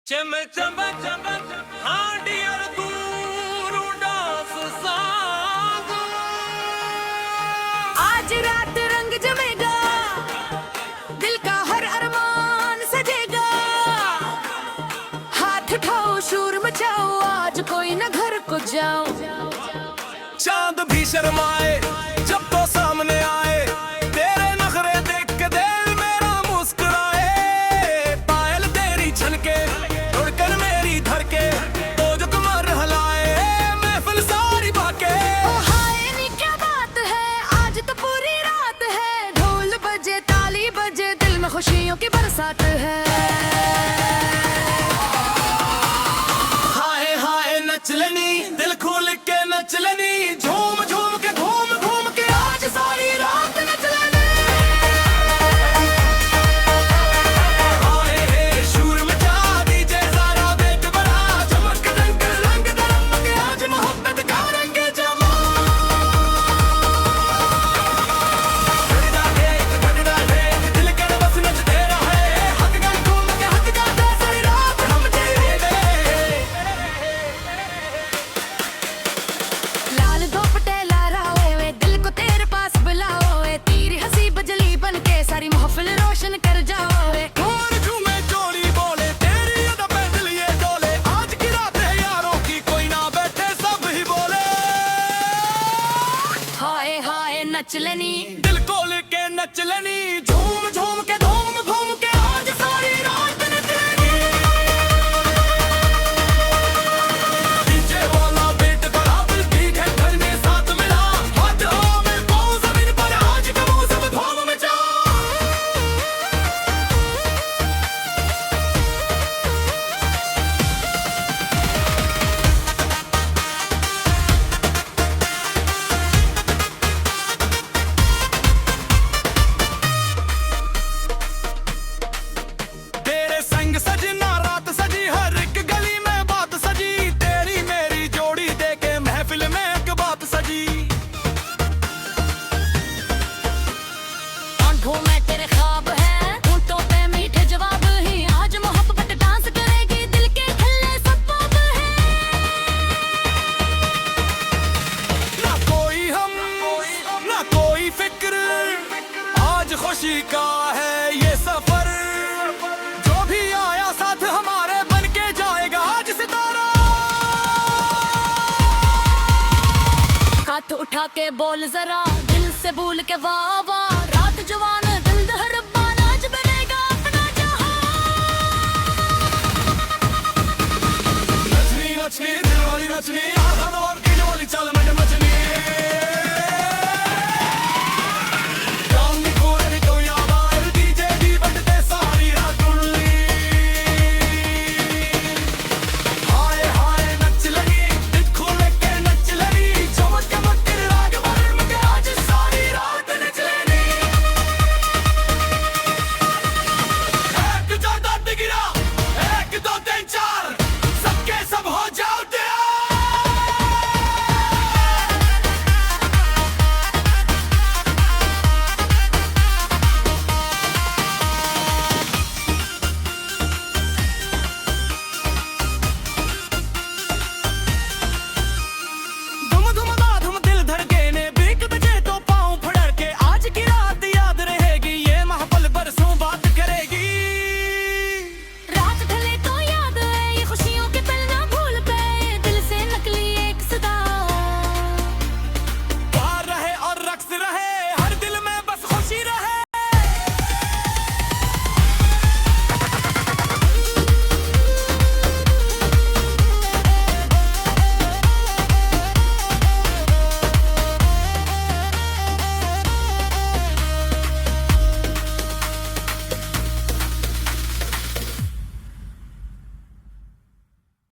चमक चमक चमक हाँ डियर तू रूडास सांग आज रात रंग जमेगा, दिल का हर अरमान सजेगा। हाथ उठाओ शोर मचाओ, आज कोई न घर को जाओ। चांद भी शर्माए जब तो सामने आए, तेरे नखरे देख के दिल मेरा मुस्कुराए। पायल तेरी छलके उड़कर मेरी धड़के, तो जो कमर हलाए महफिल सारी बाके। ओ हाय नी क्या बात है, आज तो पूरी रात है। ढोल बजे ताली बजे, दिल में खुशियों की बरसात है। हाय हाय नच लेनी, दिल खोल के नच लेनी, झूम झूम के घूम घूम के आज सारी रात नच लेनी। हाय हे शूर मचा दीजे ज़रा बेट बड़ा, चमक दंग रंग दरम के आज मोहब्बत का रंग जमा। गड़दा दे दिल के बस नच दे रहा है, हक गन घूम के हक जाते सारी रात हम तेरे। लाल दोपटे लहराए हुए, दिल को तेरे पास बुलाओ। तेरी हंसी बजली बन के सारी महफिल रोशन कर जाओ। और झूमे चोरी बोले तेरी अदा पे दिल ये डोले, आज की रात है यारों की कोई ना बैठे सब ही बोले। हाय हाय नच लेनी, दिल खोल के नच लेनी, झूम झूम के घूम घूम के आज सारी रात नच लेनी। डीजे वाला बीट बराबर ठीक है, घर में साथ मिला, हाथ में पाँव जमीन पर, आज का मौसम धूम मचा। तेरे संग सजना रात सजी, हर एक गली में बात सजी, तेरी मेरी जोड़ी देके महफिल में एक बात सजी। आंखों में तेरे ख्वाब है, होंठों पे मीठे जवाब ही। आज मोहब्बत डांस करेगी, दिल के खिले सब बाब है। ना कोई हम ना कोई फिक्र, आज खुशी का है ये सफर। जो भी आया साथ हमारे बन के जाएगा आज सितारा। हाथ उठा के बोल जरा, दिल से भूल के वाह वाह।